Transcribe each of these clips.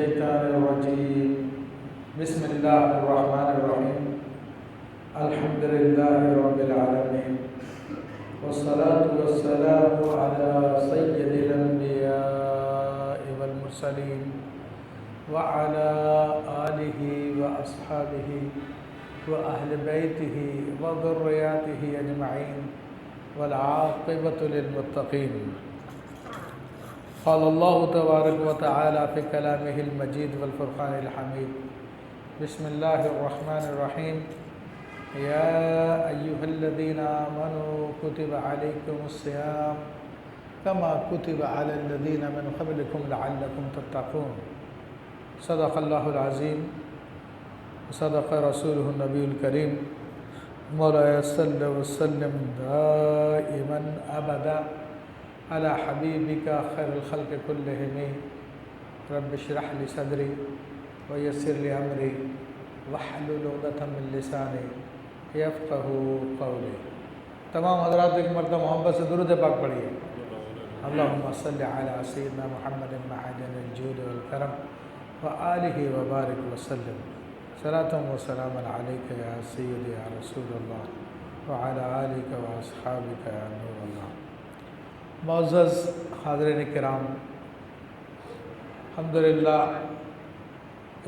الشيطان الرجيم بسم الله الرحمن الرحيم الحمد لله رب العالمين والصلاة والسلام على سيد الأنبياء والمرسلين وعلى آله وأصحابه وأهل بيته وذرياته أجمعين والعاقبة للمتقين. قال الله تبارك وتعالى في كلامه المجيد والفرقان الحميد. بسم الله الرحمن الرحيم. يا أيها الذين آمنوا كتب عليكم الصيام كما كتب على الذين من قبلكم لعلكم تتقون. صدق الله العظيم وصدق رسوله النبي الكريم. مولاي صل وسلم دائما أبدا على حبيبك خير الخلق كلهم. رب اشرح لي صدري ويسر لي أمري واحلل عقدة من لساني يفقهوا قولي. تمام حضرات ایک مرتبہ محبت سے درود پاک پڑھیے. اللهم صل على سيدنا محمد معدن الجود والكرم وآله وبارك وسلم. صلاة وسلاما عليك يا سيدي يا رسول الله وعلى آلك وأصحابك يا نور الله. معزز حاضرین کرام، الحمدللہ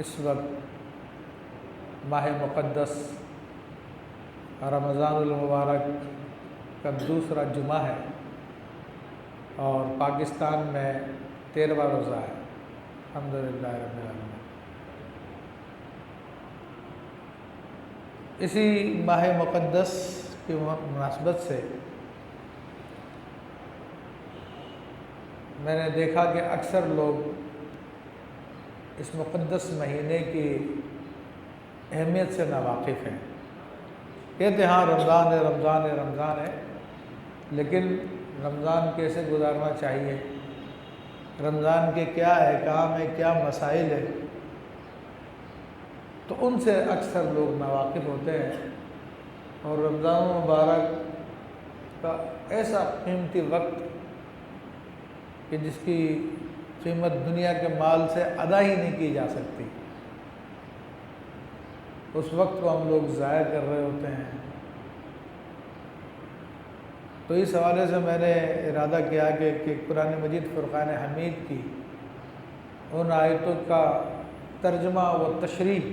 اس وقت ماہ مقدس رمضان المبارک کا دوسرا جمعہ ہے اور پاکستان میں 13واں روزہ ہے. الحمدللہ رب العالمین. اسی ماہ مقدس کی مناسبت سے میں نے دیکھا کہ اکثر لوگ اس مقدس مہینے کی اہمیت سے ناواقف ہیں. کہتے ہیں ہاں رمضان ہے رمضان ہے رمضان ہے، لیکن رمضان کیسے گزارنا چاہیے، رمضان کے کیا احکام ہے، کیا مسائل ہیں، تو ان سے اکثر لوگ ناواقف ہوتے ہیں. اور رمضان المبارک کا ایسا قیمتی وقت کہ جس کی قیمت دنیا کے مال سے ادا ہی نہیں کی جا سکتی، اس وقت کو ہم لوگ ضائع کر رہے ہوتے ہیں. تو اس حوالے سے میں نے ارادہ کیا کہ قرآن مجید فرقان حمید کی ان آیتوں کا ترجمہ و تشریح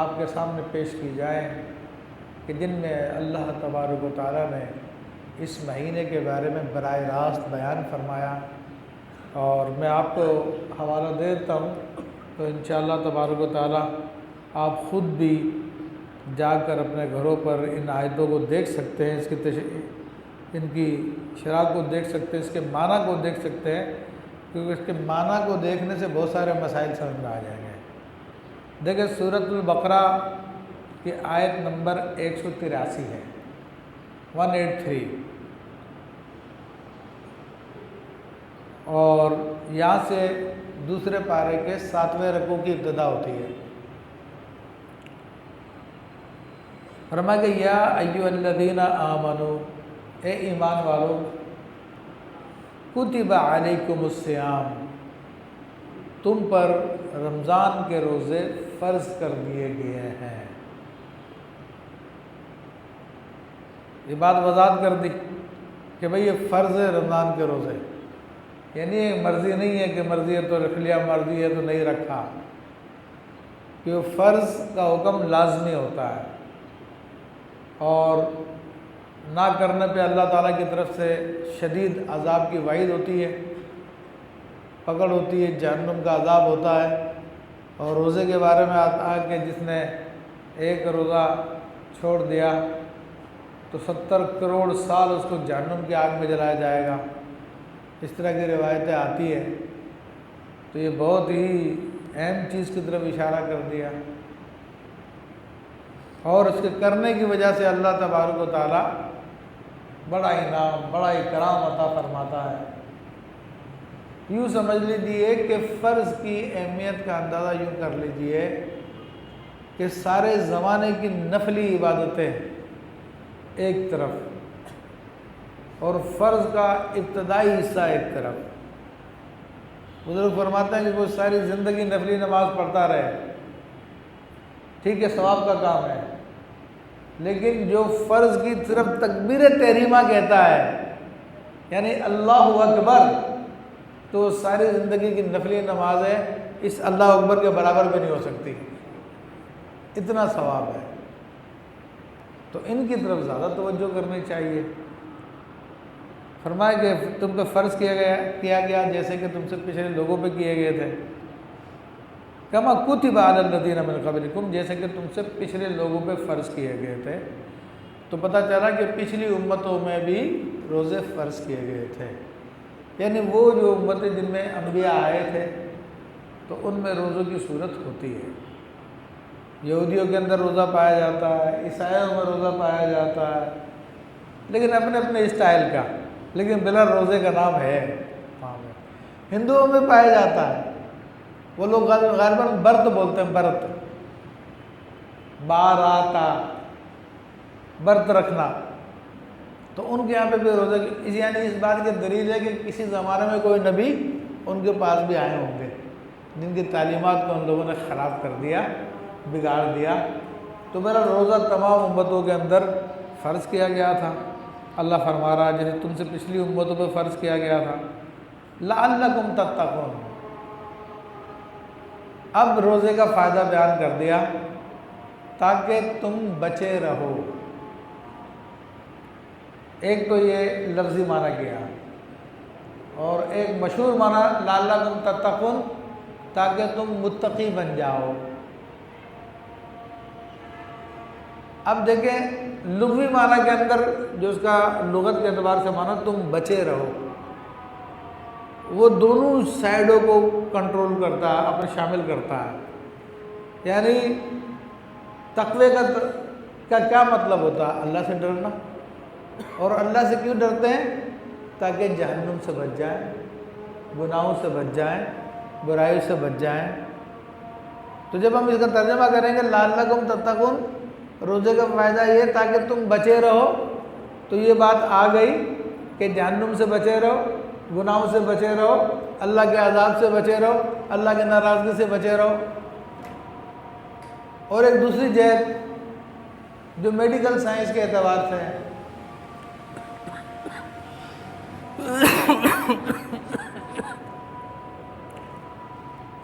آپ کے سامنے پیش کی جائے کہ جن میں اللہ تبارک و تعالیٰ نے اس مہینے کے بارے میں براہ راست بیان فرمایا. اور میں آپ کو حوالہ دیتا ہوں تو انشاءاللہ تبارک و تعالیٰ آپ خود بھی جا کر اپنے گھروں پر ان آیتوں کو دیکھ سکتے ہیں، ان کی شرح کو دیکھ سکتے ہیں، اس کے معنی کو دیکھ سکتے ہیں، کیونکہ اس کے معنی کو دیکھنے سے بہت سارے مسائل سمجھ میں آ جائیں گے. دیکھیں سورۃ البقرہ کی آیت نمبر 183 ہے، 183، اور یہاں سے دوسرے پارے کے 7ویں رکوع کی ابتدا ہوتی ہے. فرمایا کہ یا ایھا الذین آمنوا، اے ایمان والو، کتب علیکم الصیام، تم پر رمضان کے روزے فرض کر دیے گئے ہیں. یہ بات وضاحت کر دی کہ بھئی یہ فرض ہے رمضان کے روزے، یعنی مرضی نہیں ہے کہ مرضی ہے تو رکھ لیا، مرضی ہے تو نہیں رکھا، کہ فرض کا حکم لازمی ہوتا ہے اور نہ کرنے پہ اللہ تعالیٰ کی طرف سے شدید عذاب کی وعید ہوتی ہے، پکڑ ہوتی ہے، جہنم کا عذاب ہوتا ہے. اور روزے کے بارے میں آتا ہے کہ جس نے ایک روزہ چھوڑ دیا تو 70 کروڑ سال اس کو جہنم کی آگ میں جلایا جائے گا. اس طرح کی روایتیں آتی ہیں. تو یہ بہت ہی اہم چیز کی طرف اشارہ کر دیا، اور اس کے کرنے کی وجہ سے اللہ تبارک و تعالیٰ بڑا انعام، بڑا اکرام عطا فرماتا ہے. یوں سمجھ لیجیے کہ فرض کی اہمیت کا اندازہ یوں کر لیجیے کہ سارے زمانے کی نفلی عبادتیں ایک طرف اور فرض کا ابتدائی حصہ ایک طرف، بزرگ فرماتے ہیں کہ کوئی ساری زندگی نفلی نماز پڑھتا رہے، ٹھیک ہے ثواب کا کام ہے، لیکن جو فرض کی طرف تکبیر تحریمہ کہتا ہے یعنی اللہ اکبر، تو ساری زندگی کی نفلی نماز ہے اس اللہ اکبر کے برابر بھی نہیں ہو سکتی، اتنا ثواب ہے۔ تو ان کی طرف زیادہ توجہ کرنی چاہیے۔ فرمایا کہ تم پہ فرض کیا گیا جیسے کہ تم سے پچھلے لوگوں پہ کیے گئے تھے، کما کتب علی الذین من قبلکم، جیسے کہ تم سے پچھلے لوگوں پہ فرض کیے گئے تھے۔ تو پتہ چلا کہ پچھلی امتوں میں بھی روزے فرض کیے گئے تھے، یعنی وہ جو امتیں جن میں انبیاء آئے تھے تو ان میں روزوں کی صورت ہوتی ہے۔ یہودیوں کے اندر روزہ پایا جاتا ہے، عیسائیوں میں روزہ پایا جاتا ہے، لیکن اپنے اپنے اسٹائل کا، لیکن بلا روزے کا نام ہے۔ ہندوؤں میں پایا جاتا ہے، وہ لوگ غالباً برت بولتے ہیں، برت، باراتا، برت رکھنا، تو ان کے یہاں پہ بھی روزے کی، یعنی اس بات کی دلیل ہے کہ کسی زمانے میں کوئی نبی ان کے پاس بھی آئے ہوں گے جن کی تعلیمات کو ان لوگوں نے خراب کر دیا، بگاڑ دیا۔ تو میرا روزہ تمام امتوں کے اندر فرض کیا گیا تھا۔ اللہ فرما رہا ہے جیسے تم سے پچھلی امتوں پہ فرض کیا گیا تھا، لعلکم تتقون۔ اب روزے کا فائدہ بیان کر دیا تاکہ تم بچے رہو۔ ایک تو یہ لفظی معنی کیا، اور ایک مشہور معنی لعلکم تتقون، تاکہ تم متقی بن جاؤ۔ اب دیکھیں لغوی معنی کے اندر جو اس کا لغت کے اعتبار سے معنی تم بچے رہو، وہ دونوں سائڈوں کو کنٹرول کرتا ہے، اپنے شامل کرتا ہے۔ یعنی تقوی کا کیا مطلب ہوتا ہے؟ اللہ سے ڈرنا، اور اللہ سے کیوں ڈرتے ہیں؟ تاکہ جہنم سے بچ جائیں، گناہوں سے بچ جائیں، برائیوں سے بچ جائیں۔ تو جب ہم اس کا ترجمہ کریں گے لعلکم تتقون، روزے کا فائدہ یہ تاکہ تم بچے رہو، تو یہ بات آ گئی کہ جہنم سے بچے رہو، گناہوں سے بچے رہو، اللہ کے عذاب سے بچے رہو، اللہ کی ناراضگی سے بچے رہو۔ اور ایک دوسری جہت جو میڈیکل سائنس کے اعتبار سے ہے،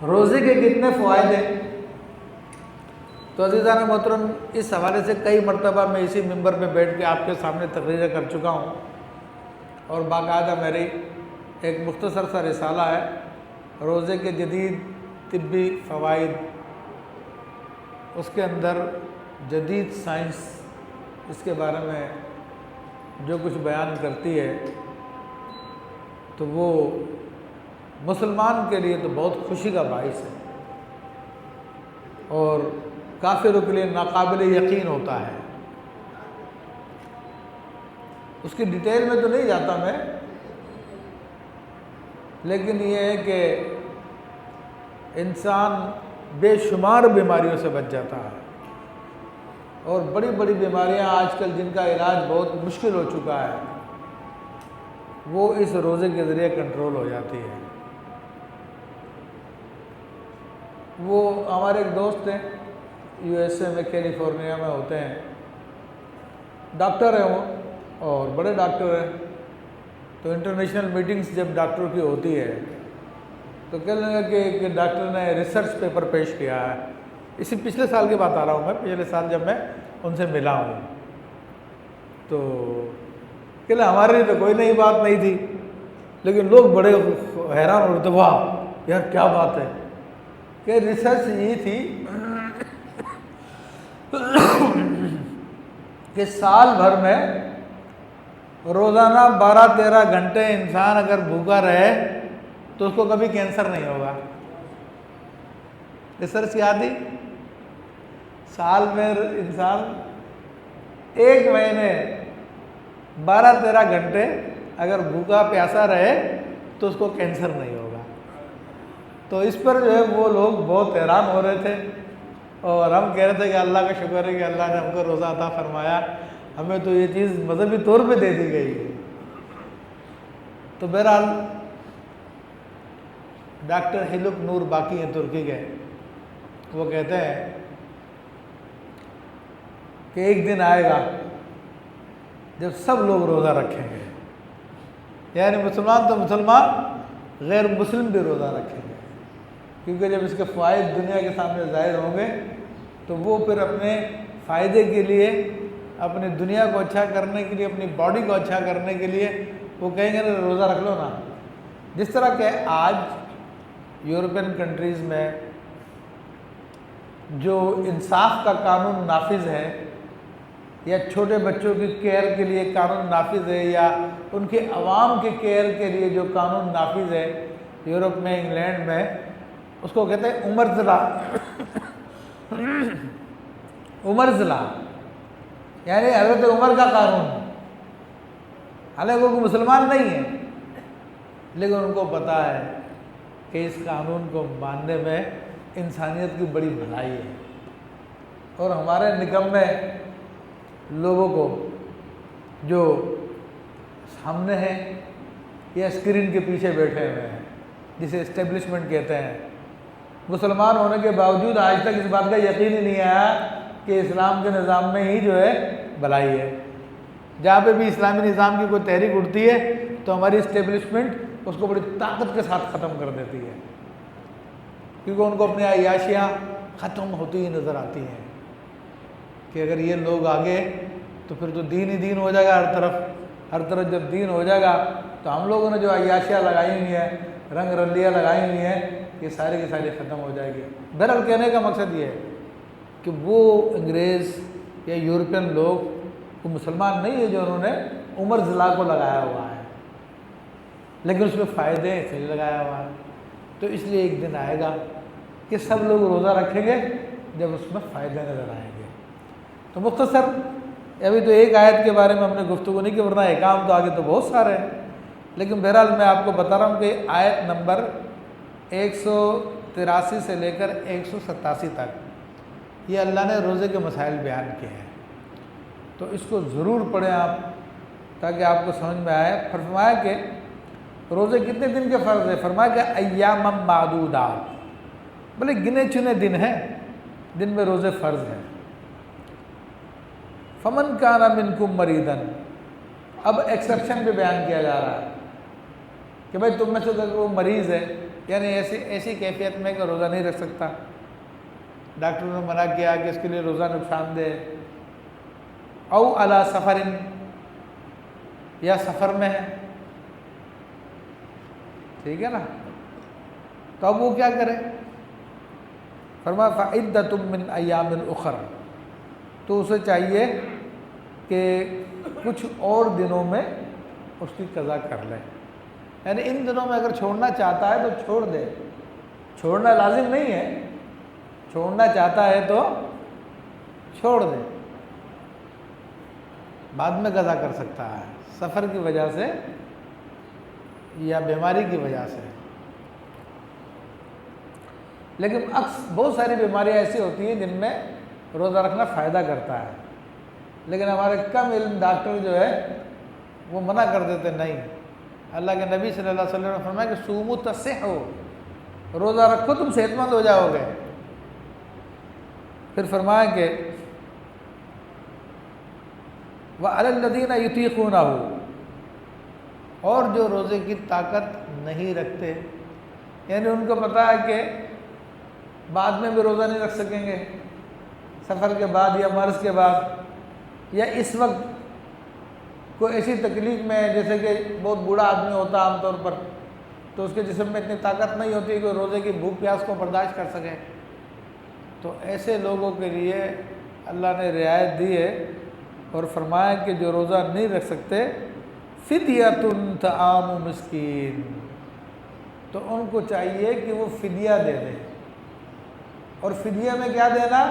روزے کے کتنے فوائد ہیں؟ تو عزیزان محترم، اس حوالے سے کئی مرتبہ میں اسی ممبر پہ بیٹھ کے آپ کے سامنے تقریریں کر چکا ہوں، اور باقاعدہ میری ایک مختصر سا رسالہ ہے روزے کے جدید طبی فوائد، اس کے اندر جدید سائنس اس کے بارے میں جو کچھ بیان کرتی ہے تو وہ مسلمان کے لیے تو بہت خوشی کا باعث ہے، اور کافروں کے لیے ناقابل یقین ہوتا ہے۔ اس کی ڈیٹیل میں تو نہیں جاتا میں، لیکن یہ ہے کہ انسان بے شمار بیماریوں سے بچ جاتا ہے، اور بڑی بڑی بیماریاں آج کل جن کا علاج بہت مشکل ہو چکا ہے وہ اس روزے کے ذریعے کنٹرول ہو جاتی ہے۔ وہ ہمارے ایک دوست ہیں یو ایس اے میں، کیلیفورنیا میں ہوتے ہیں، ڈاکٹر ہیں وہ، اور بڑے ڈاکٹر ہیں۔ تو انٹرنیشنل میٹنگز جب ڈاکٹر کی ہوتی ہے تو کہنے لگا کہ ایک ڈاکٹر نے ریسرچ پیپر پیش کیا ہے، اسی پچھلے سال کی بات آ رہا ہوں میں، پچھلے سال جب میں ان سے ملا ہوں تو کہ ہمارے لیے تو کوئی نئی بات نہیں تھی، لیکن لوگ بڑے حیران ہو رہے تھے، واہ یار کیا بات ہے، کہ ریسرچ یہ تھی کہ سال بھر میں روزانہ 12-13 گھنٹے انسان اگر بھوکا رہے تو اس کو کبھی کینسر نہیں ہوگا۔ ریسرچ کیا تھی؟ سال میں انسان ایک مہینے 12-13 گھنٹے اگر بھوکا پیاسا رہے تو اس کو کینسر نہیں ہوگا۔ تو اس پر جو ہے وہ لوگ بہت حیران ہو رہے تھے، اور ہم کہہ رہے تھے کہ اللہ کا شکر ہے کہ اللہ نے ہم کو روزہ عطا فرمایا، ہمیں تو یہ چیز مذہبی طور پہ دے دی گئی ہے۔ تو بہرحال ڈاکٹر ہلک نور باقی ہیں ترکی کے، وہ کہتے ہیں کہ ایک دن آئے گا جب سب لوگ روزہ رکھیں گے، یعنی مسلمان تو مسلمان، غیر مسلم بھی روزہ رکھیں گے، کیونکہ جب اس کے فوائد دنیا کے سامنے ظاہر ہوں گے تو وہ پھر اپنے فائدے کے لیے، اپنی دنیا کو اچھا کرنے کے لیے، اپنی باڈی کو اچھا کرنے کے لیے وہ کہیں گے نا روزہ رکھ لو نا۔ جس طرح کہ آج یورپین کنٹریز میں جو انصاف کا قانون نافذ ہے، یا چھوٹے بچوں کی کیئر کے لیے قانون نافذ ہے، یا ان کے عوام کی کیئر کے لیے جو قانون نافذ ہے یورپ میں، انگلینڈ میں، اس کو کہتے ہیں عمرز لا۔ عمرز لا یعنی حضرت عمر کا قانون، حالانکہ وہ مسلمان نہیں ہے، لیکن ان کو پتہ ہے کہ اس قانون کو ماننے میں انسانیت کی بڑی بھلائی ہے۔ اور ہمارے نکمے لوگوں کو جو سامنے ہیں یا اسکرین کے پیچھے بیٹھے ہوئے ہیں، جسے اسٹیبلشمنٹ کہتے ہیں، مسلمان ہونے کے باوجود آج تک اس بات کا یقین ہی نہیں آیا کہ اسلام کے نظام میں ہی جو ہے بھلائی ہے۔ جہاں پہ بھی اسلامی نظام کی کوئی تحریک اٹھتی ہے تو ہماری اسٹیبلشمنٹ اس کو بڑی طاقت کے ساتھ ختم کر دیتی ہے، کیونکہ ان کو اپنی عیاشیاں ختم ہوتی ہی نظر آتی ہیں کہ اگر یہ لوگ آگے تو پھر تو دین ہی دین ہو جائے گا ہر طرف جب دین ہو جائے گا تو ہم لوگوں نے جو عیاشیاں لگائی ہوئی ہیں، رنگ رلیاں لگائی ہوئی ہیں، یہ سارے کی ساری ختم ہو جائے گی۔ بہرحال کہنے کا مقصد یہ ہے کہ وہ انگریز یا یورپین لوگ وہ مسلمان نہیں ہے جو انہوں نے عمر ضلع کو لگایا ہوا ہے، لیکن اس میں فائدے اس لیے لگایا ہوا ہے۔ تو اس لیے ایک دن آئے گا کہ سب لوگ روزہ رکھیں گے جب اس میں فائدے نظر آئیں گے۔ تو مختصر ابھی تو ایک آیت کے بارے میں ہم نے گفتگو نہیں کی، ورنہ احکام تو آگے تو بہت سارے ہیں، لیکن بہرحال میں آپ کو بتا رہا ہوں کہ آیت نمبر 183 سے لے کر 187 تک یہ اللہ نے روزے کے مسائل بیان کیے ہیں، تو اس کو ضرور پڑھیں آپ تاکہ آپ کو سمجھ میں آئے۔ فرمایا کہ روزے کتنے دن کے فرض ہے؟ فرمایا کہ ایام معدودات، بولے گنے چنے دن ہیں جن میں روزے فرض ہیں۔ فمن کان منکم مریضا، اب ایکسیپشن بھی بیان کیا جا رہا ہے کہ بھائی تم میں سے اگر وہ مریض ہے، یعنی ایسی کیفیت میں کہ روزہ نہیں رکھ سکتا، ڈاکٹر نے منع کیا کہ اس کے لیے روزہ نقصان دہ، او علی سفر، یا سفر میں ہے، ٹھیک ہے نا، تو اب وہ کیا کرے؟ فرمایا فعدۃ من ایام اخر، تو اسے چاہیے کہ کچھ اور دنوں میں اس کی قضا کر لے، یعنی ان دنوں میں اگر چھوڑنا چاہتا ہے تو چھوڑ دے، چھوڑنا لازم نہیں ہے، چھوڑنا چاہتا ہے تو چھوڑ دے، بعد میں قضا کر سکتا ہے، سفر کی وجہ سے یا بیماری کی وجہ سے۔ لیکن بہت ساری بیماریاں ایسی ہوتی ہیں جن میں روزہ رکھنا فائدہ کرتا ہے، لیکن ہمارے کم علم ڈاکٹر جو ہے وہ منع کر دیتے نہیں۔ اللہ کے نبی صلی اللہ علیہ وسلم نے فرمایا کہ صوموا تصحوا، روزہ رکھو تم صحت مند ہو جاؤ گے۔ پھر فرمایا کہ وعلی الذین یطیقونہ، اور جو روزے کی طاقت نہیں رکھتے، یعنی ان کو پتہ ہے کہ بعد میں بھی روزہ نہیں رکھ سکیں گے، سفر کے بعد یا مرض کے بعد، یا اس وقت کوئی ایسی تکلیف میں ہے جیسے کہ بہت بوڑھا آدمی ہوتا ہے عام طور پر، تو اس کے جسم میں اتنی طاقت نہیں ہوتی کہ روزے کی بھوک پیاس کو برداشت کر سکے، تو ایسے لوگوں کے لیے اللہ نے رعایت دی ہے اور فرمایا کہ جو روزہ نہیں رکھ سکتے فدیۃ طعام مسکین، تو ان کو چاہیے کہ وہ فدیہ دے دیں، اور فدیہ میں کیا دینا؟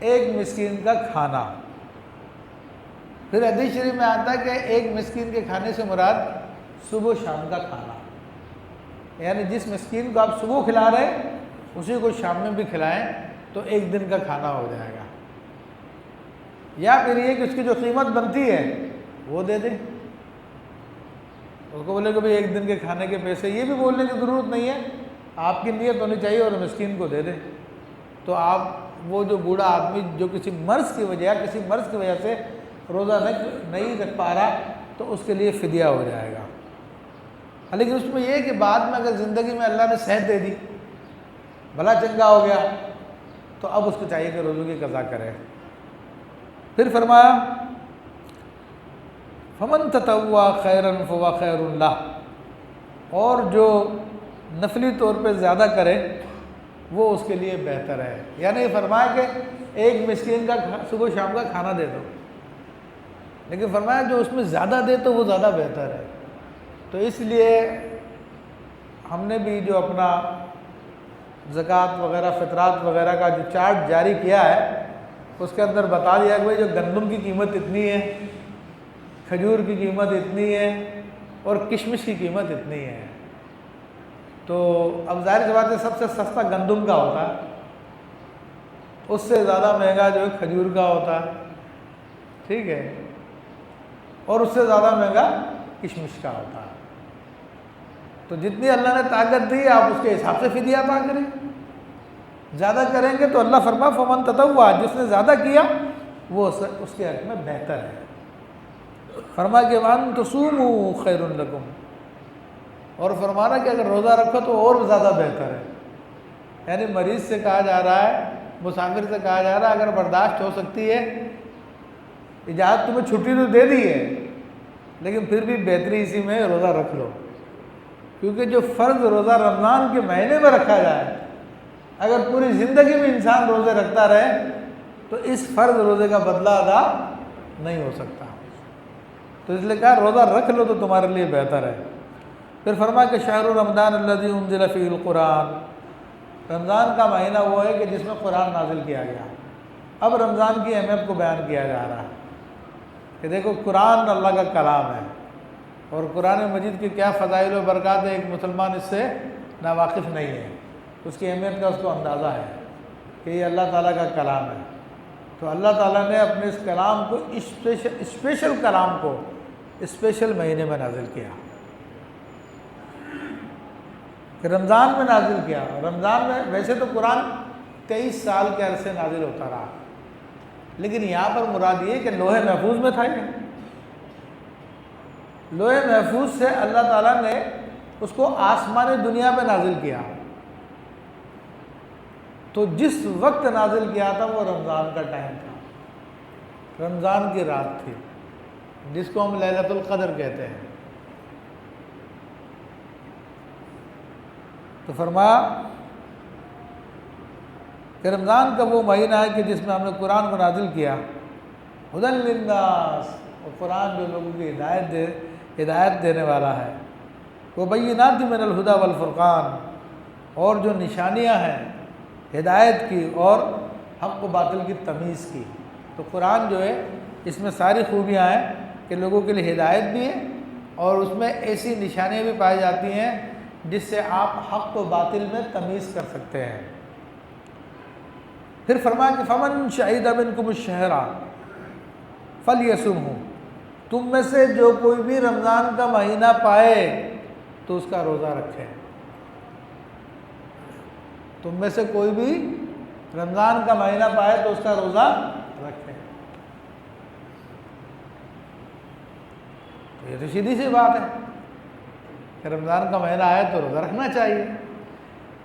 ایک مسکین کا کھانا۔ پھر حدیث شریف میں آتا ہے کہ ایک مسکین کے کھانے سے مراد صبح و شام کا کھانا، یعنی جس مسکین کو آپ صبح کھلا رہے ہیں اسی کو شام میں بھی کھلائیں تو ایک دن کا کھانا ہو جائے گا، یا پھر یہ کہ اس کی جو قیمت بنتی ہے وہ دے دیں، اس کو بولے کہ بھائی ایک دن کے کھانے کے پیسے، یہ بھی بولنے کی ضرورت نہیں ہے آپ کی نیت ہونی چاہیے اور مسکین کو دے دیں۔ تو آپ وہ جو بوڑھا آدمی جو کسی مرض کی وجہ سے روزہ نہیں رکھ پا رہا تو اس کے لیے فدیہ ہو جائے گا۔ لیکن اس میں یہ ہے کہ بعد میں اگر زندگی میں اللہ نے صحت دے دی، بھلا چنگا ہو گیا، تو اب اس کو چاہیے کہ روزوں کی قضا کرے۔ پھر فرمایا فمن تطوع خیرا فهو خیر لہ، اور جو نفلی طور پہ زیادہ کرے وہ اس کے لیے بہتر ہے۔ یعنی فرمایا کہ ایک مسکین کا صبح شام کا کھانا دے دو، لیکن فرمایا جو اس میں زیادہ دے تو وہ زیادہ بہتر ہے۔ تو اس لیے ہم نے بھی جو اپنا زکوٰۃ وغیرہ فطرات وغیرہ کا جو چارٹ جاری کیا ہے اس کے اندر بتا دیا کہ بھائی جو گندم کی قیمت اتنی ہے، کھجور کی قیمت اتنی ہے اور کشمش کی قیمت اتنی ہے۔ تو اب ظاہر سی بات ہے سب سے سستا گندم کا ہوتا ہے، اس سے زیادہ مہنگا جو ہے کھجور کا ہوتا ہے، ٹھیک ہے، اور اس سے زیادہ مہنگا کشمش کا ہوتا ہے۔ تو جتنی اللہ نے طاقت دی آپ اس کے حساب سے فدیہ ادا کریں۔ زیادہ کریں گے تو اللہ فرما فمن تطوع، جس نے زیادہ کیا وہ اس کے حق میں بہتر ہے۔ فرما کہ وان تصوموا خیر لکم، اور فرمانا کہ اگر روزہ رکھو تو اور زیادہ بہتر ہے۔ یعنی مریض سے کہا جا رہا ہے، مسافر سے کہا جا رہا ہے اگر برداشت ہو سکتی ہے، اجازت تمہیں چھٹی تو دے دی ہے لیکن پھر بھی بہتری اسی میں روزہ رکھ لو، کیونکہ جو فرض روزہ رمضان کے مہینے میں رکھا جائے اگر پوری زندگی میں انسان روزے رکھتا رہے تو اس فرض روزے کا بدلہ ادا نہیں ہو سکتا۔ تو اس لیے کہا روزہ رکھ لو تو تمہارے لیے بہتر ہے۔ پھر فرما کہ شہر رمضان الذی انزل فیہ القرآن، رمضان کا مہینہ وہ ہے کہ جس میں قرآن نازل کیا گیا۔ اب رمضان کی اہمیت کو بیان کیا جا رہا ہے کہ دیکھو قرآن اللہ کا کلام ہے اور قرآن مجید کی کیا فضائل و برکات ہے، ایک مسلمان اس سے ناواقف نہیں ہے، اس کی اہمیت کا اس کو اندازہ ہے کہ یہ اللہ تعالیٰ کا کلام ہے۔ تو اللہ تعالیٰ نے اپنے اس کلام کو اسپیشل کلام کو اسپیشل مہینے میں نازل کیا، کہ رمضان میں نازل کیا۔ رمضان میں ویسے تو قرآن 23 سال کے عرصے نازل ہوتا رہا، لیکن یہاں پر مراد یہ کہ لوح محفوظ میں تھا۔ یہ لوح محفوظ سے اللہ تعالیٰ نے اس کو آسمانی دنیا پہ نازل کیا، تو جس وقت نازل کیا تھا وہ رمضان کا ٹائم تھا، رمضان کی رات تھی جس کو ہم لیلۃ القدر کہتے ہیں۔ تو فرمایا کہ رمضان کا وہ مہینہ ہے کہ جس میں ہم نے قرآن کو نازل کیا، ھدی للناس، اور قرآن جو لوگوں کی ہدایت دینے والا ہے، وبینات من الہدی والفرقان، اور جو نشانیاں ہیں ہدایت کی اور حق و باطل کی تمیز کی۔ تو قرآن جو ہے اس میں ساری خوبیاں ہیں کہ لوگوں کے لیے ہدایت بھی ہے اور اس میں ایسی نشانیاں بھی پائی جاتی ہیں جس سے آپ حق و باطل میں تمیز کر سکتے ہیں۔ پھر فرمایا کہ فمن شہد منکم الشہر فلیصمہ، تم میں سے جو کوئی بھی رمضان کا مہینہ پائے تو اس کا روزہ رکھے۔ تم میں سے کوئی بھی رمضان کا مہینہ پائے تو اس کا روزہ رکھے۔ تو یہ تو سیدھی سی بات ہے کہ رمضان کا مہینہ آئے تو روزہ رکھنا چاہیے،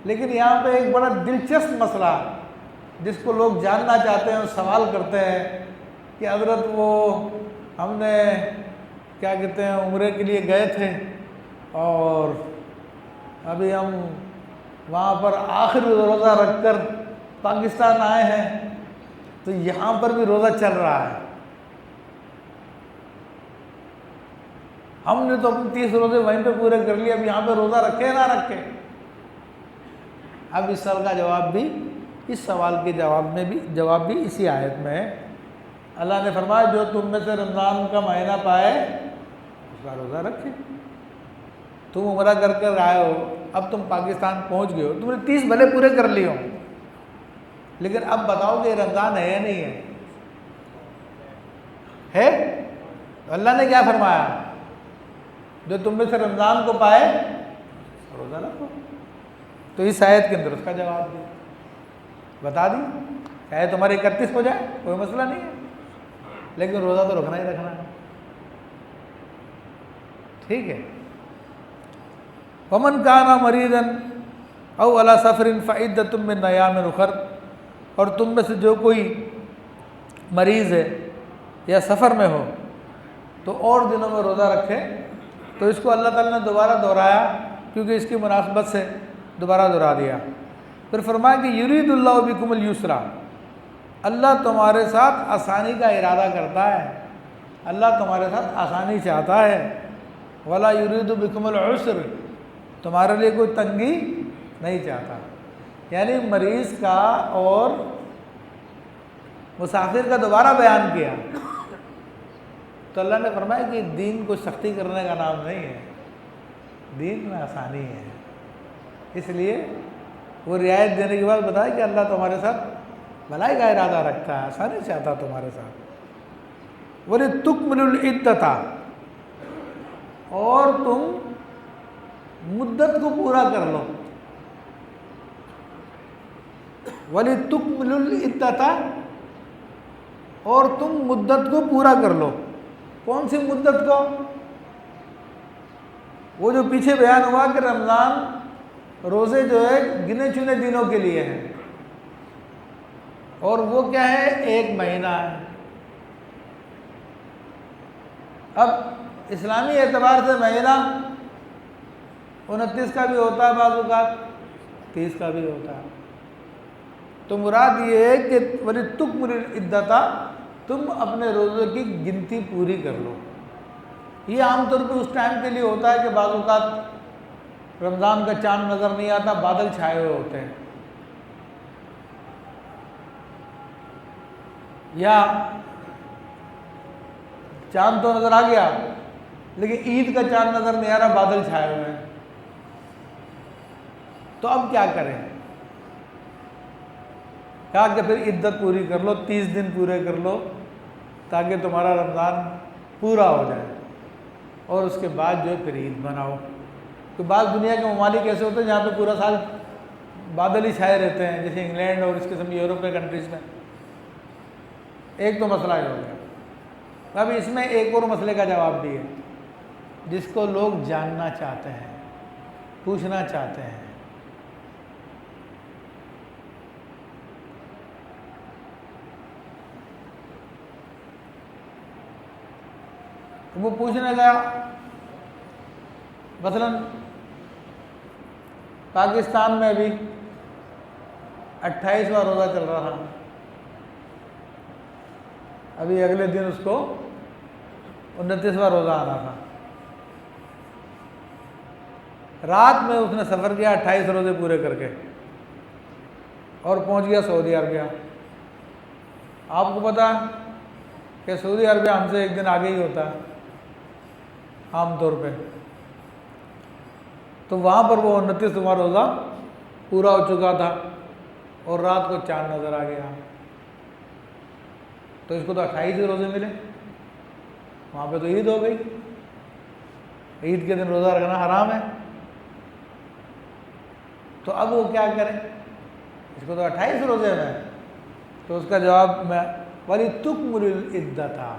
لیکن یہاں پہ ایک بڑا دلچسپ مسئلہ جس کو لوگ جاننا چاہتے ہیں اور سوال کرتے ہیں کہ حضرت وہ ہم نے کیا کہتے ہیں عمرے کے لیے گئے تھے اور ابھی ہم وہاں پر آخر روزہ رکھ کر پاکستان آئے ہیں تو یہاں پر بھی روزہ چل رہا ہے، ہم نے تو اپنے 30 روزے وہیں پہ پورے کر لیے، اب یہاں پہ روزہ رکھے نہ رکھے۔ اب اس سوال کا جواب بھی، اس سوال کے جواب بھی اسی آیت میں ہے۔ اللہ نے فرمایا جو تم میں سے رمضان کا مہینہ پائے اس کا روزہ رکھے۔ تم عمرہ کر کر آئے ہو، اب تم پاکستان پہنچ گئے ہو، تم نے 30 بھلے پورے کر لیے ہو، لیکن اب بتاؤ کہ یہ رمضان ہے یا نہیں ہے؟ ہے؟ تو اللہ نے کیا فرمایا؟ جو تم میں سے رمضان کو پائے روزہ رکھو۔ تو تو اس آیت کے اندر اس کا جواب دیا، بتا دی چاہے تمہارے 31 ہو جائے کوئی مسئلہ نہیں ہے، لیکن روزہ تو رکھنا ہی رکھنا ہے، ٹھیک ہے۔ ومن کان مریضا او علی سفر فعدۃ من ایام اخر، اور تم میں سے جو کوئی مریض ہے یا سفر میں ہو تو اور دنوں میں روزہ رکھے، تو اس کو اللہ تعالیٰ نے دوبارہ دہرایا کیونکہ اس کی مناسبت سے دوبارہ دہرا دیا۔ پھر فرمایا کہ یرید اللہ بکم الیسر، اللہ تمہارے ساتھ آسانی کا ارادہ کرتا ہے، اللہ تمہارے ساتھ آسانی چاہتا ہے، ولا یرید بکم العسر، تمہارے لیے کوئی تنگی نہیں چاہتا۔ یعنی مریض کا اور مسافر کا دوبارہ بیان کیا تو اللہ نے فرمایا کہ دین کو سختی کرنے کا نام نہیں ہے، دین میں آسانی ہے، اس لیے وہ رعایت دینے کے بعد بتایا کہ اللہ تمہارے ساتھ بھلائی کا ارادہ رکھتا ہے، آسانی چاہتا تمہارے ساتھ۔ وَلِتُكْمِلُوا الْعِدَّةَ، اور تم مدت کو پورا کر لو، وَلِتُكْمِلُوا الْعِدَّةَ، اور تم مدت کو پورا کر لو۔ کون سی مدت کو؟ وہ جو پیچھے بیان ہوا کہ رمضان روزے جو ہے گنے چنے دنوں کے لیے ہیں، اور وہ کیا ہے 1 مہینہ ہے۔ اب اسلامی اعتبار سے مہینہ 29 کا بھی ہوتا ہے، بعض اوقات 30 کا بھی ہوتا ہے، تو مراد یہ ہے کہ وَلِتُكْمِلُوا الْعِدَّةَ، تم اپنے روزے کی گنتی پوری کر لو۔ یہ عام طور پہ اس ٹائم کے لیے ہوتا ہے کہ بعض اوقات رمضان کا چاند نظر نہیں آتا، بادل چھائے ہوئے ہوتے ہیں، یا چاند تو نظر آ گیا لیکن عید کا چاند نظر نہیں آ رہا، بادل چھائے ہوئے ہیں، تو اب کیا کریں؟ کہا کہ پھر عدت پوری کر لو، 30 دن پورے کر لو تاکہ تمہارا رمضان پورا ہو جائے، اور اس کے بعد جو ہے پھر عید مناؤ۔ تو بعض دنیا کے ممالک ایسے ہوتے ہیں جہاں پہ پورا سال بادل ہی چھائے رہتے ہیں، جیسے انگلینڈ اور اس قسم کی یورپ کے کنٹریز میں۔ ایک تو مسئلہ یہ ہو گیا۔ اب اس میں ایک اور مسئلے کا جواب بھی ہے جس کو لوگ جاننا چاہتے ہیں، پوچھنا چاہتے ہیں۔ وہ پوچھنے گیا، مثلاً پاکستان میں ابھی 28واں روزہ چل رہا، ابھی اگلے دن اس کو 29واں روزہ آنا تھا، رات میں اس نے سفر کیا 28 روزے پورے کر کے اور پہنچ گیا سعودی عربیہ۔ آپ کو پتہ کہ سعودی عربیہ ہم سے 1 دن آگے ہی ہوتا ہے عام طور پہ، تو وہاں پر وہ 29واں روزہ پورا ہو چکا تھا اور رات کو چاند نظر آ گیا، تو اس کو تو 28 روزے ملے، وہاں پہ تو عید ہو گئی، عید کے دن روزہ رکھنا حرام ہے، تو اب وہ کیا کرے؟ اس کو تو 28 روزے میں، تو اس کا جواب میں وَلِتُكْمِلُوا الْعِدَّةَ،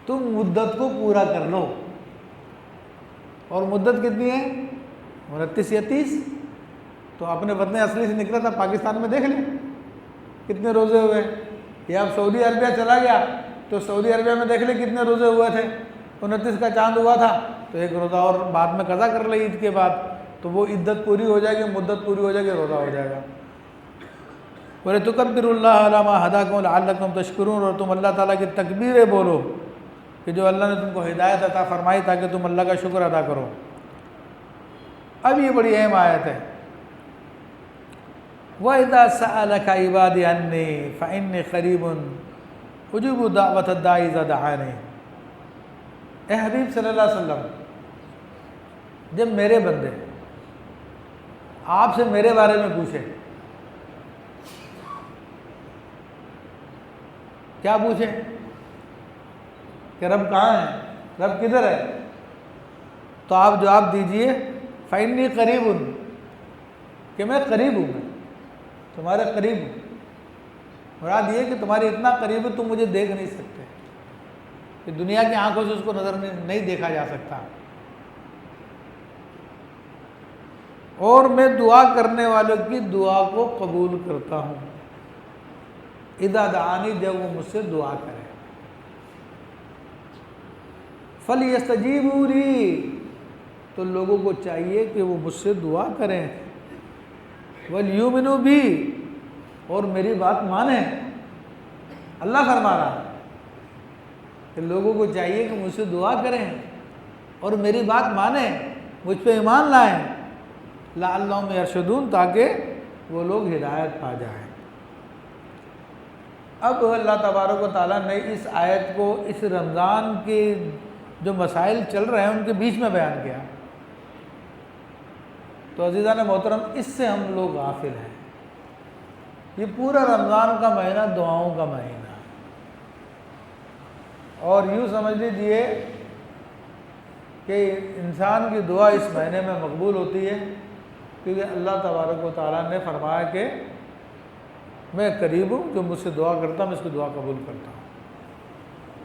تم مدت کو پورا کر لو، اور مدت کتنی ہے؟ 29 یا 30، تو اپنے وطن اصلی سے نکلا تھا پاکستان میں دیکھ لیں کتنے روزے ہوئے، یا اب سعودی عربیہ چلا گیا تو سعودی عربیہ میں دیکھ لیں کتنے روزے ہوئے تھے، 29 کا چاند ہوا تھا تو 1 روزہ اور بعد میں قضا کر لے عید کے بعد، تو وہ عدت پوری ہو جائے گی، مدت پوری ہو جائے گی، روزہ ہو جائے گا۔ وَلِتُكَبِّرُوا اللَّهَ عَلَىٰ مَا هَدَاكُمْ وَلَعَلَّكُمْ تَشْكُرُونَ، اور تم اللہ تعالیٰ کی تکبیریں بولو کہ جو اللہ نے تم کو ہدایت عطا فرمائی تاکہ تم اللہ کا شکر ادا کرو۔ اب یہ بڑی اہم آیت ہے، وَإِذَا سَأَلَكَ عِبَادِي عَنِّي فَإِنِّي قَرِيبٌ أُجِيبُ دَعْوَةَ الدَّاعِ إِذَا دَعَانِ۔ اے حبیب صلی اللہ علیہ وسلم، جب میرے بندے آپ سے میرے بارے میں پوچھے، کیا پوچھے کہ رب کہاں ہے، رب کدھر ہے، تو آپ جواب دیجئے فَإِنِّي قَرِيبٌ، کہ میں قریب ہوں، میں تمہارے قریب ہوں۔ مراد یہ کہ تمہارے اتنا قریب ہے تم مجھے دیکھ نہیں سکتے، کہ دنیا کی آنکھوں سے اس کو نظر نہیں دیکھا جا سکتا۔ اور میں دعا کرنے والوں کی دعا کو قبول کرتا ہوں، اذا دعانی، جب وہ مجھ سے دعا کرے۔ فَلْيَسْتَجِيبُوا لِي، تو لوگوں کو چاہیے کہ وہ مجھ سے دعا کریں، وَلْيُؤْمِنُوا بِي، اور میری بات مانیں۔ اللہ فرما رہا ہے کہ لوگوں کو چاہیے کہ مجھ سے دعا کریں اور میری بات مانیں، مجھ پہ ایمان لائیں، لعلہم یرشدون، تاکہ وہ لوگ ہدایت پا جائیں۔ اب اللہ تبارک و تعالیٰ نے اس آیت کو اس رمضان کے جو مسائل چل رہے ہیں ان کے بیچ میں بیان کیا، تو عزیزان محترم اس سے ہم لوگ غافل ہیں۔ یہ پورا رمضان کا مہینہ دعاؤں کا مہینہ، اور یوں سمجھ لیجیے کہ انسان کی دعا اس مہینے میں مقبول ہوتی ہے، کیونکہ اللہ تبارک و تعالیٰ نے فرمایا کہ میں قریب ہوں، جو مجھ سے دعا کرتا ہوں میں اس کی دعا قبول کرتا ہوں۔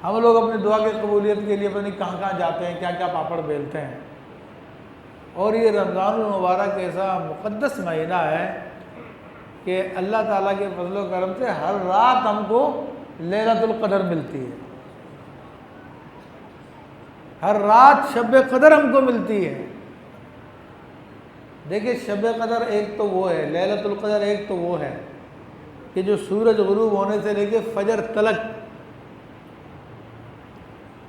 ہم لوگ اپنی دعا کی قبولیت کے لیے پتہ نہیں کہاں کہاں جاتے ہیں، کیا کیا پاپڑ بیلتے ہیں، اور یہ رمضان المبارک ایسا مقدس مہینہ ہے کہ اللہ تعالیٰ کے فضل و کرم سے ہر رات ہم کو لیلۃ القدر ملتی ہے، ہر رات شب قدر ہم کو ملتی ہے۔ دیکھیں شب قدر ایک تو وہ ہے، لیلۃ القدر ایک تو وہ ہے کہ جو سورج غروب ہونے سے لے کے فجر تلک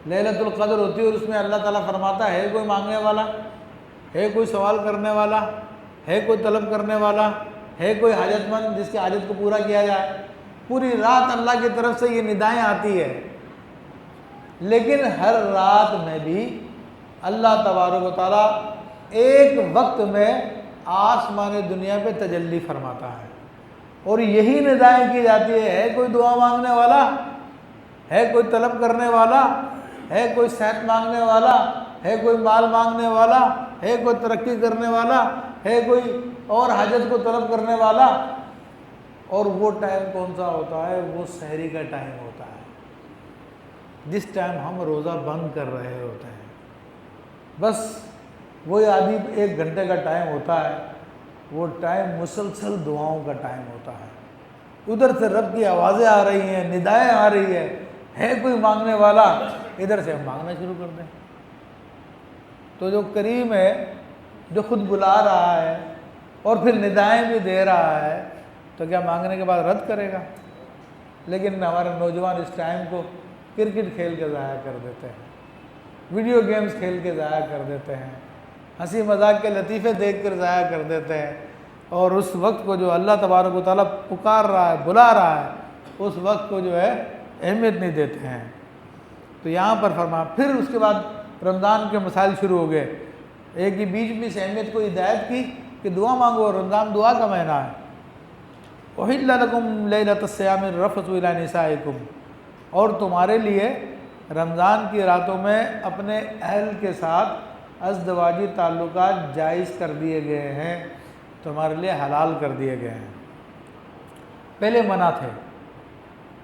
لیلۃ القدر ہوتی ہے، اور اس میں اللہ تعالیٰ فرماتا ہے کوئی مانگنے والا ہے، کوئی سوال کرنے والا ہے، کوئی طلب کرنے والا ہے، کوئی حاجت مند جس کی حاجت کو پورا کیا جائے۔ پوری رات اللہ کی طرف سے یہ ندائیں آتی ہے، لیکن ہر رات میں بھی اللہ تبارک و تعالیٰ ایک وقت میں آسمان دنیا پہ تجلی فرماتا ہے، اور یہی ندائیں کی جاتی ہے کوئی دعا مانگنے والا ہے، کوئی طلب کرنے والا ہے، کوئی صحت مانگنے والا ہے، کوئی مال مانگنے والا ہے، کوئی ترقی کرنے والا ہے، کوئی اور حاجت کو طلب کرنے والا۔ اور وہ ٹائم کون سا ہوتا ہے؟ وہ سحری کا ٹائم ہوتا ہے، جس ٹائم ہم روزہ بند کر رہے ہوتے ہیں۔ بس وہی آدھی 1 گھنٹے کا ٹائم ہوتا ہے، وہ ٹائم مسلسل دعاؤں کا ٹائم ہوتا ہے۔ ادھر سے رب کی آوازیں آ رہی ہیں، ندائیں آ رہی ہے کوئی مانگنے والا، ادھر سے ہم مانگنا شروع کر دیں۔ تو جو کریم ہے، جو خود بلا رہا ہے اور پھر ندائیں بھی دے رہا ہے، تو کیا مانگنے کے بعد رد کرے گا؟ لیکن ہمارے نوجوان اس ٹائم کو کرکٹ کھیل کے ضائع کر دیتے ہیں، ویڈیو گیمز کھیل کے ضائع کر دیتے ہیں، ہنسی مذاق کے لطیفے دیکھ کر ضائع کر دیتے ہیں، اور اس وقت کو جو اللہ تبارک و تعالیٰ پکار رہا ہے، بلا رہا ہے، اس وقت کو جو ہے اہمیت نہیں دیتے ہیں۔ تو یہاں پر فرما، پھر اس کے بعد رمضان کے مسائل شروع ہو گئے، ایک ہی بیچ میں اس اہمیت کو ہدایت کی کہ دعا مانگو، رمضان دعا کا مہینہ ہے۔ أُحِلَّ لَكُمْ لَيْلَةَ الصِّيَامِ الرَّفَثُ إِلَىٰ نِسَائِكُمْ، اور تمہارے لیے رمضان کی راتوں میں اپنے اہل کے ساتھ ازدواجی تعلقات جائز کر دیے گئے ہیں، تمہارے لیے حلال کر دیے گئے ہیں۔ پہلے منع تھے،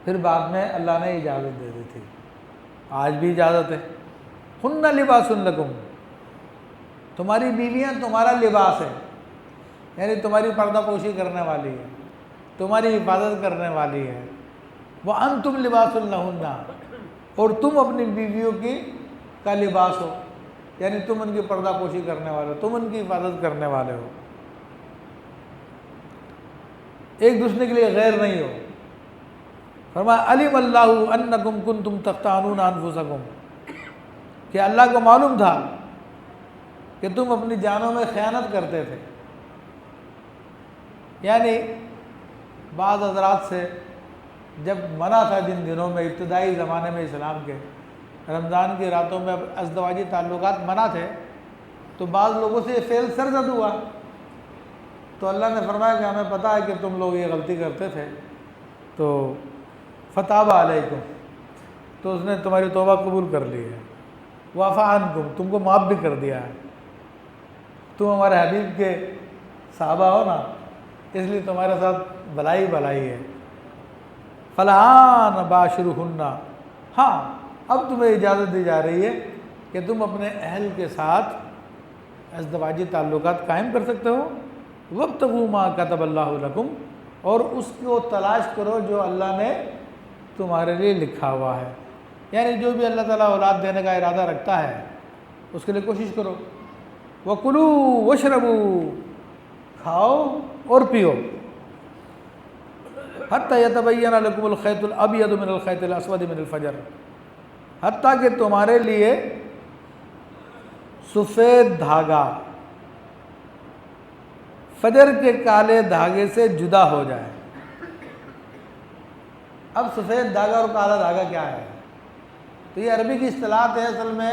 پھر بعد میں اللہ نے اجازت دے دی تھی، آج بھی اجازت ہے۔ ہن لباس لکم، تمہاری بیویاں تمہارا لباس ہے، یعنی تمہاری پردہ پوشی کرنے والی ہے، تمہاری حفاظت کرنے والی ہے۔ وَأَنْتُمْ لِبَاسٌ لَهُنَّ، اور تم اپنی بیویوں کی کا لباس ہو، یعنی تم ان کی پردہ پوشی کرنے والے ہو، تم ان کی حفاظت کرنے والے ہو، ایک دوسرے کے لیے غیر نہیں ہو۔ فرمایا علم اللہ انکم کنتم تختانون انفسکم، کہ اللہ کو معلوم تھا کہ تم اپنی جانوں میں خیانت کرتے تھے۔ یعنی بعض حضرات سے جب منع تھا جن دنوں میں، ابتدائی زمانے میں اسلام کے، رمضان کی راتوں میں ازدواجی تعلقات منع تھے، تو بعض لوگوں سے یہ فعل سرزد ہوا، تو اللہ نے فرمایا کہ ہمیں پتہ ہے کہ تم لوگ یہ غلطی کرتے تھے، تو فتاب علیکم، تو اس نے تمہاری توبہ قبول کر لی ہے، وعفا عنکم، تم کو معاف بھی کر دیا ہے، تم ہمارے حبیب کے صحابہ ہو نا، اس لیے تمہارے ساتھ بھلائی بھلائی ہے۔ فَالْآنَ بَاشِرُوهُنَّ، ہاں اب تمہیں اجازت دی جا رہی ہے کہ تم اپنے اہل کے ساتھ ازدواجی تعلقات قائم کر سکتے ہو۔ وَابْتَغُوا مَا كَتَبَ اللَّهُ لَكُمْ، اور اس کو تلاش کرو جو اللہ نے تمہارے لیے لکھا ہوا ہے، یعنی جو بھی اللہ تعالیٰ اولاد دینے کا ارادہ رکھتا ہے اس کے لیے کوشش کرو۔ وَكُلُوا وَاشْرَبُوا، کھاؤ اور پیو، حَتَّى يَتَبَيَّنَ لَكُمُ الْخَيْطُ الْأَبْيَضُ مِنَ الْخَيْطِ الْأَسْوَدِ مِنَ الْفَجْرِ، حتیٰ کہ تمہارے لیے سفید دھاگا فجر کے کالے دھاگے سے جدا ہو جائے۔ اب سفید دھاگا اور کالا دھاگا کیا ہے؟ تو یہ عربی کی اصطلاح ہے، اصل میں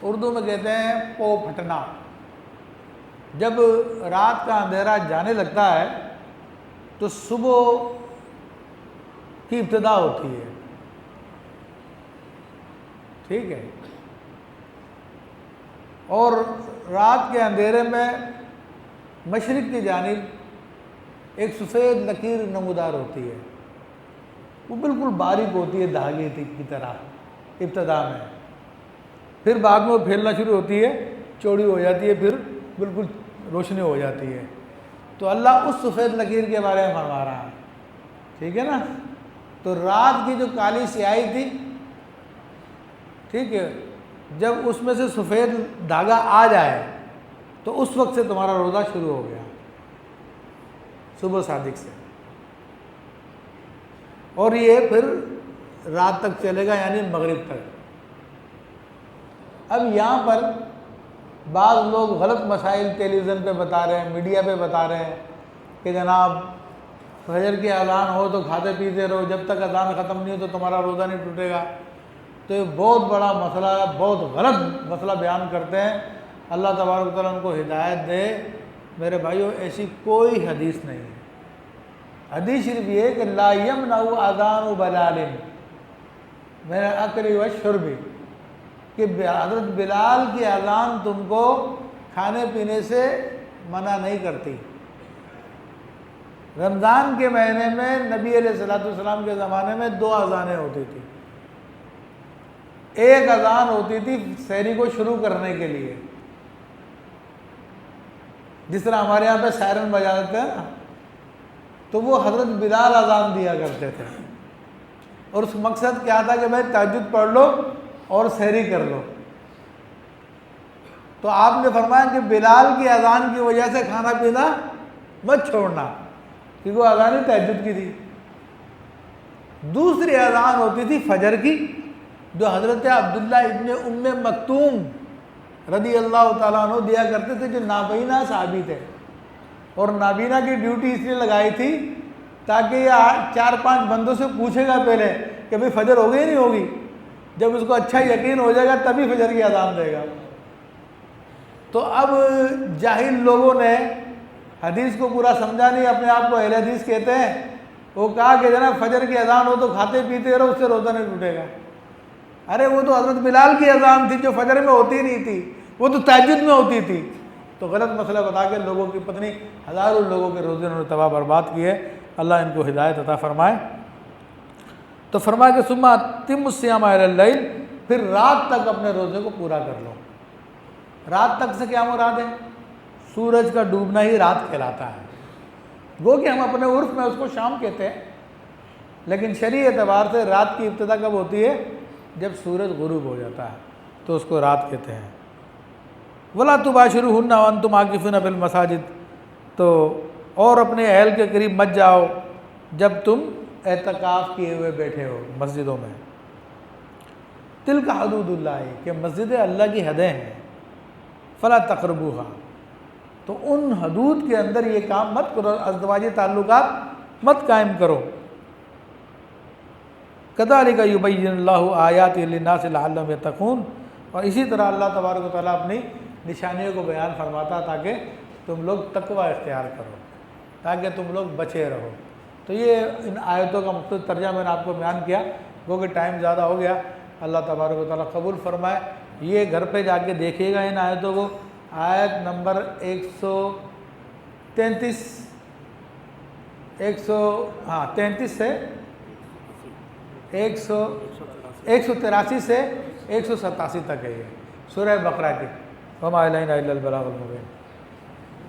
اردو میں کہتے ہیں پو پھٹنا۔ جب رات کا اندھیرا جانے لگتا ہے تو صبح کی ابتدا ہوتی ہے، ٹھیک ہے، اور رات کے اندھیرے میں مشرق کی جانب ایک سفید لکیر نمودار ہوتی ہے، وہ بالکل باریک ہوتی ہے دھاگے کی طرح ابتدا میں، پھر بعد میں وہ پھیلنا شروع ہوتی ہے، چوڑی ہو جاتی ہے، پھر بالکل روشنی ہو جاتی ہے۔ تو اللہ اس سفید لکیر کے بارے میں فرما رہا ہے، ٹھیک ہے نا۔ تو رات کی جو کالی سیاہی تھی، ٹھیک ہے، جب اس میں سے سفید دھاگا آ جائے تو اس وقت سے تمہارا روزہ شروع ہو گیا، صبح صادق سے، اور یہ پھر رات تک چلے گا، یعنی مغرب تک۔ اب یہاں پر بعض لوگ غلط مسائل ٹیلی ویژن پہ بتا رہے ہیں، میڈیا پہ بتا رہے ہیں کہ جناب فجر کی اذان ہو تو کھاتے پیتے رہو، جب تک اذان ختم نہیں ہو تو تمہارا روزہ نہیں ٹوٹے گا۔ تو یہ بہت بڑا مسئلہ ہے، بہت غلط مسئلہ بیان کرتے ہیں۔ اللہ تبارک و تعالیٰ ان کو ہدایت دے۔ میرے بھائیو، ایسی کوئی حدیث نہیں ہے۔ حدیث صرف یہ کہ لا یمنع اذان بلال من الاکل والشرب، کہ حضرت بلال کی اذان تم کو کھانے پینے سے منع نہیں کرتی۔ رمضان کے مہینے میں نبی علیہ السلام کے زمانے میں 2 اذانیں ہوتی تھی۔ ایک اذان ہوتی تھی سحری کو شروع کرنے کے لیے، جس طرح ہمارے یہاں پہ سائرن بجا دیتے ہیں نا، تو وہ حضرت بلال اذان دیا کرتے تھے، اور اس مقصد کیا تھا کہ بھائی تہجد پڑھ لو اور سحری کر لو۔ تو آپ نے فرمایا کہ بلال کی اذان کی وجہ سے کھانا پینا مت چھوڑنا، کیونکہ وہ اذان ہی تہجد کی تھی۔ دوسری اذان ہوتی تھی فجر کی، جو حضرت عبداللہ ابن ام مکتوم رضی اللہ تعالیٰ عنہ دیا کرتے تھے، جو نابینا صحابی تھے، اور نابینا کی ڈیوٹی اس لیے لگائی تھی تاکہ یہ 4-5 بندوں سے پوچھے گا پہلے کہ بھئی فجر ہو گئی نہیں ہوگی، جب اس کو اچھا یقین ہو جائے گا تبھی فجر کی اذان دے گا۔ تو اب جاہل لوگوں نے حدیث کو پورا سمجھا نہیں، اپنے آپ کو اہل حدیث کہتے ہیں، وہ کہا کہ جناب فجر کی اذان ہو تو کھاتے پیتے رہو، اس سے روزہ نہیں ٹوٹے گا۔ ارے وہ تو حضرت بلال کی اذان تھی جو فجر میں ہوتی نہیں تھی، وہ تو تہجد میں ہوتی تھی۔ تو غلط مسئلہ بتا کے لوگوں کی پتہ نہیں ہزاروں لوگوں کے روزے انہوں نے تباہ برباد کیے۔ اللہ ان کو ہدایت عطا فرمائے۔ تو فرمایا کہ ثم اتموا الصیام الی اللیل، پھر رات تک اپنے روزے کو پورا کر لو۔ رات تک سے کیا مراد ہے؟ سورج کا ڈوبنا ہی رات کہلاتا ہے، گو کہ ہم اپنے عرف میں اس کو شام کہتے ہیں، لیکن شرعی اعتبار سے رات کی ابتدا کب ہوتی ہے؟ جب سورج غروب ہو جاتا ہے تو اس کو رات کہتے ہیں۔ وَلَا تُبَاشِرُوهُنَّ وَأَنْتُمْ عَاكِفُونَ فِي الْمَسَاجِدِ، تو اور اپنے اہل کے قریب مت جاؤ جب تم اعتکاف کیے ہوئے بیٹھے ہو مسجدوں میں۔ تِلْكَ حُدُودُ اللَّهِ، کہ مسجدیں اللہ کی حدیں ہیں، فَلَا تَقْرَبُوهَا، تو ان حدود کے اندر یہ کام مت کرو، ازدواجی تعلقات مت قائم کرو۔ كَذَلِكَ يُبَيِّنُ اللَّهُ آيَاتِهِ لِلنَّاسِ لَعَلَّهُمْ يَتَّقُونَ، اور اسی طرح اللہ تبارک و تعالیٰ اپنی نشانیوں کو بیان فرماتا تاکہ تم لوگ تقوی اختیار کرو، تاکہ تم لوگ بچے رہو۔ تو یہ ان آیتوں کا مختصر ترجمہ میں نے آپ کو بیان کیا، کیونکہ ٹائم زیادہ ہو گیا۔ اللہ تبارک و تعالیٰ قبول فرمائے۔ یہ گھر پہ جا کے دیکھیے گا ان آیتوں کو۔ آیت نمبر 33 سے 183 سے 187 تک ہے یہ سورہ بقرہ کی. وما علینا الا البلاغ المبین.